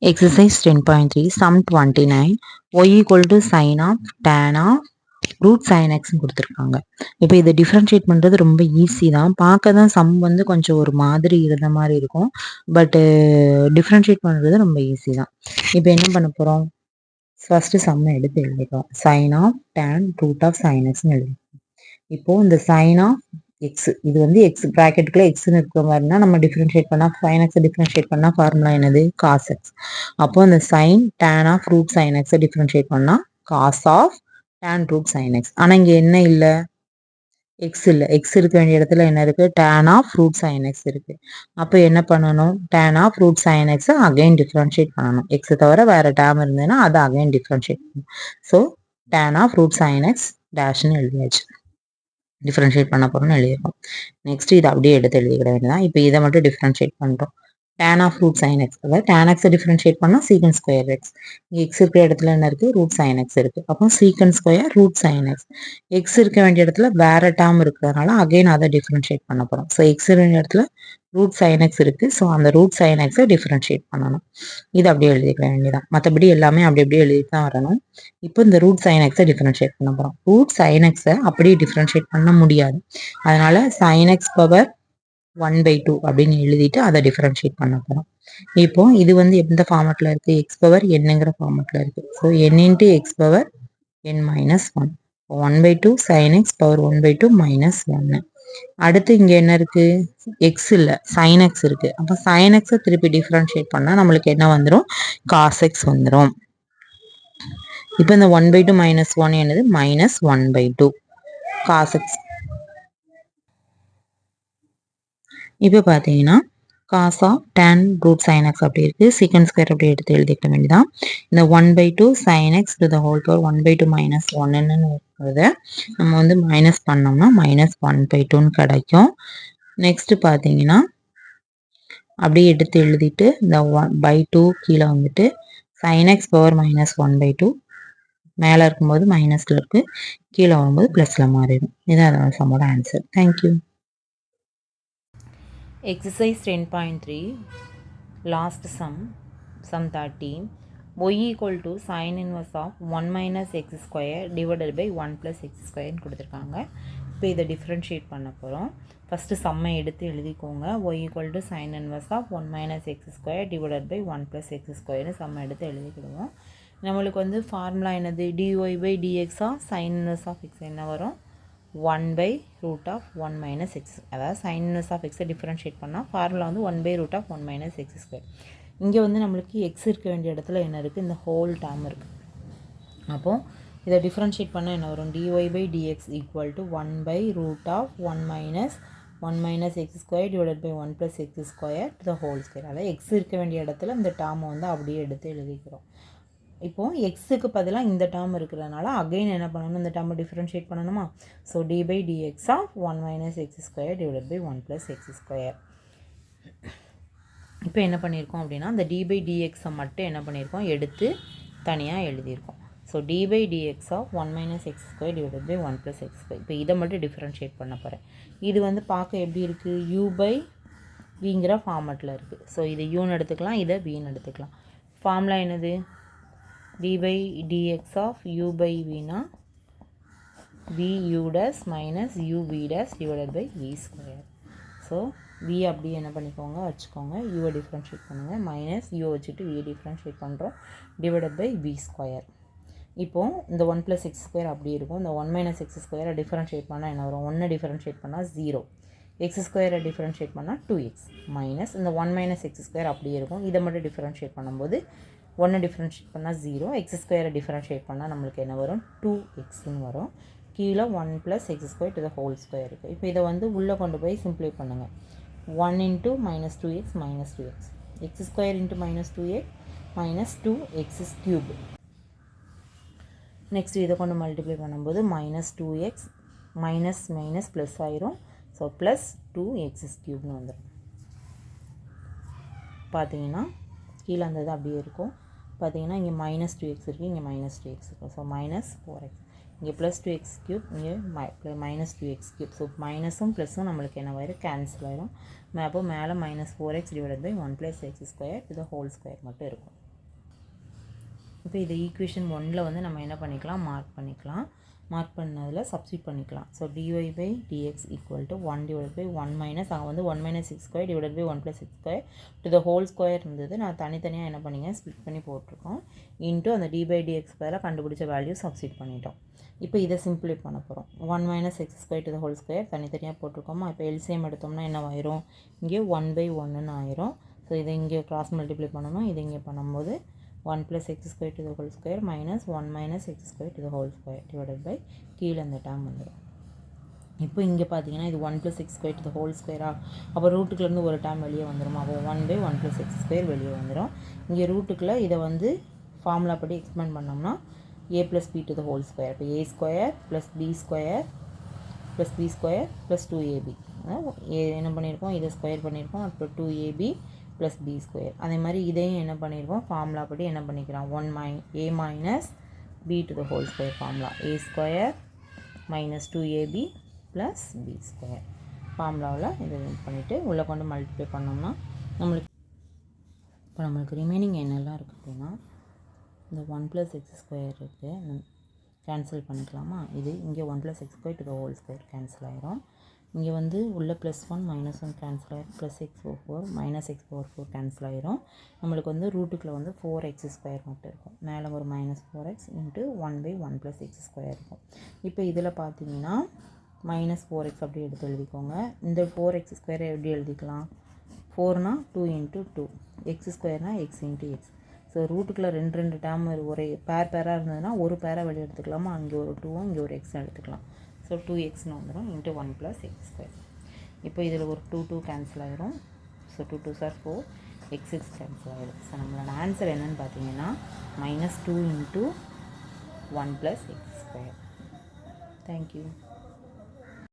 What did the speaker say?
Exercise 10.3 sum 29 y equal to sin of tan of root sin x கொடுத்துருக்காங்க. இப்போ இதை differentiate பண்ணுறது ரொம்ப ஈஸி தான். பார்க்க தான் சம் வந்து கொஞ்சம் ஒரு மாதிரி இருந்த மாதிரி இருக்கும். பட்டு டிஃப்ரென்ஷியேட் பண்ணுறது ரொம்ப ஈஸி தான். இப்போ என்ன பண்ண போகிறோம்? ஃபஸ்ட்டு சம்மை எடுத்து எழுதிக்கிறோம். Sine of tan root of sine எக்ஸ்னு எழுதிக்கிறோம். இப்போது இந்த சைன் ஆஃப் எக்ஸ் இது வந்து எக்ஸ் ப்ராக்கெட்டுக்குள்ள எக்ஸ்னு இருக்கிற மாதிரினா நம்ம டிஃப்ரென்ஷியேட் பண்ணால் சைன் எக்ஸை டிஃப்ரென்ஷியேட் பண்ணால் ஃபார்முலா என்னது? Cos x. அப்போ அந்த sine tan of root sine எக்ஸை டிஃப்ரென்ஷியேட் பண்ணால் cos of tan root sine x. ஆனால் இங்கே என்ன இல்லை? எக்ஸ் இல்லை. எக்ஸ் இருக்க வேண்டிய இடத்துல என்ன இருக்குது? Tan of root sine x இருக்குது. அப்போ என்ன பண்ணணும்? டேன் ஆஃப் ரூட் சைன் எக்ஸை அகைன் டிஃப்ரென்ஷியேட் பண்ணணும். எக்ஸை தவிர வேறு டேம் இருந்ததுன்னா அதை அகைன் டிஃப்ரென்ஷியேட் பண்ணணும். So tan of root sine x டேஷ்னு எழுதியாச்சு. டிஃப்ரென்ஷியேட் பண்ண போகிறோம்னு எழுதியிருக்கோம். நெக்ஸ்ட் இதை அப்படியே எடுத்து எழுதிக்கிட வேண்டியதான். இப்போ இதை மட்டும் டிஃப்ரென்ஷியேட் பண்ணுறோம். tan of root sine x, அதாவது tan எக்ஸை டிஃப்ரென்ஷியேட் பண்ணால் சீக்கன் ஸ்கொயர் எக்ஸ். எக்ஸ் இருக்கிற இடத்துல என்ன இருக்குது? ரூட் சைன் எக்ஸ் இருக்குது. அப்போ secant square root sine x. X இருக்க வேண்டிய இடத்துல வேறு டேர்ம் இருக்கிறதுனால அகைன் அதை டிஃப்ரென்ஷியேட் பண்ண போகிறோம். ஸோ எக்ஸ் இருக்க வேண்டிய இடத்துல ரூட் சைன் எக்ஸ் இருக்குது. ஸோ அந்த ரூட் சைன் எக்ஸை டிஃப்ரென்ஷியேட் பண்ணணும். இது அப்படியே எழுதிக்கிற வேண்டியதான். மற்றபடி எல்லாமே அப்படி அப்படியே எழுதி தான் வரணும். இப்போ இந்த ரூட் சைன் எக்ஸை டிஃப்ரென்ஷியேட் பண்ண போகிறோம். ரூட் சைன் எக்ஸை அப்படியே டிஃப்ரென்ஷியேட் பண்ண முடியாது. அதனால சைன் எக்ஸ் பவர் 1/2 அப்படின்னு எழுதிட்டு அதை டிஃபரன்ஷியேட் பண்ண போகிறோம். இப்போ இது வந்து எந்த ஃபார்மேட்டில் இருக்குது? எக்ஸ் பவர் என்னங்கிற ஃபார்மேட்டில் இருக்குது. So n into x power n minus 1. 1/2 sine x power 1/2 minus 1. அடுத்து இங்கே என்ன இருக்குது? எக்ஸ் இல்லை, சைன் எக்ஸ் இருக்குது. அப்போ சைன் எக்ஸை திருப்பி டிஃபரன்ஷியேட் பண்ணால் நம்மளுக்கு என்ன வந்துடும்? காஸ் எக்ஸ் வந்துடும். இப்போ இந்த 1/2 மைனஸ் 1 என்னது? Minus 1/2 cos x. இப்போ பார்த்தீங்கன்னா cos of tan root sine x அப்படி இருக்குது. சீக்கன் ஸ்கொயர் அப்படி எடுத்து எழுதிக்க வேண்டியதான். இந்த 1/2 sine x to the whole power 1/2 minus 1ன்னு இருக்கிறத நம்ம வந்து மைனஸ் பண்ணோம்னா மைனஸ் 1/2ன்னு கிடைக்கும். நெக்ஸ்ட்டு பார்த்தீங்கன்னா அப்படியே எடுத்து எழுதிட்டு இந்த 1/2 கீழே வந்துட்டு சைன் எக்ஸ் பவர் மைனஸ் 1/2 மேலே இருக்கும்போது மைனஸில் இருக்குது, கீழே வரும்போது ப்ளஸில் மாறிடும். இதுதான் அதோட சம்மோட answer. Thank you. Exercise 10.3 last sum 13 y equal to sin inverse of 1 minus x square divided by 1 plus x square கொடுத்துருக்காங்க. இப்போ இதை டிஃப்ரென்ஷியேட் பண்ண போகிறோம். ஃபஸ்ட்டு சம்மை எடுத்து எழுதிக்கோங்க. y equal to sin inverse of 1 minus x square divided by 1 plus x square சம்மை எடுத்து எழுதிக்கிடுவோம். நம்மளுக்கு வந்து ஃபார்முலா என்னது? dy by dx of sin inverse of x என்ன வரும்? 1/root of 1 minus x. அதாவது sin inverse of x differentiate பண்ணால் formula வந்து 1/root of 1 minus x square. இங்கே வந்து நம்மளுக்கு x இருக்க வேண்டிய இடத்துல என்ன இருக்குது? இந்த ஹோல் டேர்ம் இருக்குது. அப்போது இதை டிஃபரன்ஷியேட் பண்ணால் என்ன வரும்? dy by dx equal to 1/root of 1 minus x square divided by 1 plus x square to the whole square. அதாவது x இருக்க வேண்டிய இடத்துல இந்த டேர்மை வந்து அப்படியே எடுத்து எழுதிக்கிறோம். இப்போது எக்ஸுக்கு பதிலாக இந்த டேர்ம் இருக்கிறதுனால அகைன் என்ன பண்ணணும்? இந்த டேர்மை டிஃப்ரென்ஷியேட் பண்ணணுமா? So d by dx of 1 minus x square divide by 1 plus x square. இப்போ என்ன பண்ணியிருக்கோம் அப்படின்னா இந்த டி பை டிஎக்ஸை மட்டும் என்ன பண்ணியிருக்கோம்? எடுத்து தனியாக எழுதியிருக்கோம். So d by dx of 1 minus x square divide by 1 plus x square. இப்போ இதை மட்டும் டிஃப்ரென்ஷியேட் பண்ண போகிறேன். இது வந்து பார்க்க எப்படி இருக்குது? யூ பை விங்கிற ஃபார்மெட்டில் இருக்குது. ஸோ இதை யூன்னு எடுத்துக்கலாம், இதை வின்னு எடுத்துக்கலாம். ஃபார்முலா என்னது? d by dx of u by v na v u dash minus u v dash divided by v square. So v அப்படி என்ன பண்ணிக்கோங்க? வச்சுக்கோங்க. u டிஃப்ரென்ஷியேட் பண்ணுங்கள். மைனஸ் u வச்சுட்டு v டிஃப்ரென்ஷியேட் பண்ணுறோம். Divided by v square. இப்போது இந்த 1 plus x square அப்படி இருக்கும். இந்த 1 மைனஸ் எக்ஸ் ஸ்கொயரை டிஃப்ரென்ஷியேட் பண்ணால் என்ன வரும்? 1 டிஃப்ரென்ஷியேட் பண்ணால் 0. எக்ஸ் ஸ்கொயரை டிஃப்ரென்ஷியேட் பண்ணால் 2x மைனஸ் இந்த 1 மைனஸ் எக்ஸ் ஸ்கொயர் அப்படியே இருக்கும். இதை மட்டும் டிஃப்ரென்ஷியேட் பண்ணும்போது 1 டிஃப்ரென்ஷியேட் பண்ணால் 0. எக்ஸ் ஸ்கொயரை டிஃப்ரென்ஷியேட் பண்ணால் நம்மளுக்கு என்ன வரும்? 2xன்னு வரும். கீழே 1 plus x square to the whole square இருக்குது. இப்போ இதை வந்து உள்ளே கொண்டு போய் சிம்ப்ளை பண்ணுங்கள். 1 into minus 2x minus 2x X square into minus 2x minus 2x cube. Next இதை கொண்டு மல்டிப்ளை பண்ணும்போது minus 2x minus minus plus ஆயிரும். ஸோ ப்ளஸ் 2x க்யூப்னு வந்துடும். பார்த்தீங்கன்னா கீழே அந்த இது அப்படியே இருக்கும். பார்த்தீங்கன்னா இங்கே மைனஸ் 2x இருக்குது, இங்கே மைனஸ் 2x இருக்குது. ஸோ மைனஸ் 4x, இங்கே ப்ளஸ் 2x க்யூப், இங்கே மைனஸ் 2x க்யூப். ஸோ மைனஸும் ப்ளஸும் நம்மளுக்கு என்ன ஆயிரும்? கேன்சல் ஆயிரும். அப்போ மேலே minus 4x divided by 1 plus x square to the whole square மட்டும் இருக்கும். இப்போ இதை ஈக்குவேஷன் 1ல் வந்து நம்ம என்ன பண்ணிக்கலாம், மார்க் பண்ணிக்கலாம். மார்க் பண்ணதில் சப்ஸ்டியூட் பண்ணிக்கலாம். So dy/dx equal to 1/1 minus அங்கே வந்து 1 minus x square divided by 1 plus x square to the whole square இருந்தது. நான் தனித்தனியாக என்ன பண்ணிங்க, ஸ்ப்ளிட் பண்ணி போட்டிருக்கோம். இன்ட்டு அந்த d/dx பதிலாக கண்டுபிடிச்ச வேல்யூ சப்ஸ்டியூட் பண்ணிட்டோம். இப்போ இதை சிம்பிளை பண்ண போகிறோம். 1 minus x square to the whole square தனித்தனியாக போட்டிருக்கோமா. இப்போ எல்சிஎம் எடுத்தோம்னா என்ன ஆயிரும், இங்கே 1/1ன்னு ஆயிரும். ஸோ இதை இங்கே கிராஸ் மல்டிப்ளை பண்ணணும். இது இங்கே பண்ணும்போது 1 plus x square to the whole square minus 1 minus x square to the whole square divided by கீழே இந்த டேர்ம் வந்துடும். இப்போ இங்கே பார்த்தீங்கன்னா இது 1 plus x square to the whole square அப்போ ரூட்டுக்குலேருந்து ஒரு டேர்ம் வெளியே வந்துடும். அப்போ 1/1 plus x square வெளியே வந்துடும். இங்கே ரூட்டுக்குள்ளே இதை வந்து ஃபார்முலா படி எக்ஸ்பேண்ட் பண்ணோம்னா a plus b to the whole square. இப்போ a square plus b square plus b square plus 2ab என்ன பண்ணியிருக்கோம், இதை ஸ்கொயர் பண்ணியிருக்கோம். அப்புறம் 2ab ப்ளஸ் பி ஸ்கொயர். அதே மாதிரி இதையும் என்ன பண்ணியிருக்கோம், ஃபார்முலா படி என்ன பண்ணிக்கலாம், a minus b to the whole square formula a square minus 2ab plus b square ஃபார்முலாவில் இதை பண்ணிவிட்டு உள்ளே கொண்டு மல்டிப்ளை பண்ணோம்னா நம்மளுக்கு ரிமைனிங் என்னெல்லாம் இருக்குது அப்படின்னா இந்த 1 ப்ளஸ் எக்ஸ் ஸ்கொயர் இருக்குது, கேன்சல் பண்ணிக்கலாமா. இது இங்கே 1 plus x square to the whole square cancel ஆகிரும். இங்கே வந்து உள்ள +1 -1 கேன்சல் ஆகிரும். Plus x/4 minus x/4 cancel ஆகிரும். நம்மளுக்கு வந்து ரூட்டுக்குள்ளே வந்து 4x² மட்டும் இருக்கும். மேலே ஒரு -4x into 1/1 plus x square இருக்கும். இப்போ இதில் பார்த்தீங்கன்னா -4x அப்படி எடுத்து எழுதிக்கோங்க. இந்த 4x² எப்படி எழுதிக்கலாம், 4னா 2 × 2, x²னா x × x. ஸோ ரூட்டுக்குள்ளே ரெண்டு டேர்ம் ஒரே பேராக இருந்ததுன்னா ஒரு பேராக வெளியே எடுத்துக்கலாமா. அங்கே ஒரு 2வும் இங்கே ஒரு x எடுத்துக்கலாம். ஸோ 2xன்னு வந்துடும் இன்ட்டு 1 ப்ளஸ் எக்ஸ் ஸ்கொயர். இப்போ இதில் ஒரு 2 கேன்சல் ஆகிரும். So 2 2s are 4, x cancel ஆகிடும். ஸோ நம்மளோட ஆன்சர் என்னென்னு பார்த்தீங்கன்னா -2 × 1 ப்ளஸ் எக்ஸ் ஸ்கொயர். தேங்க்யூ.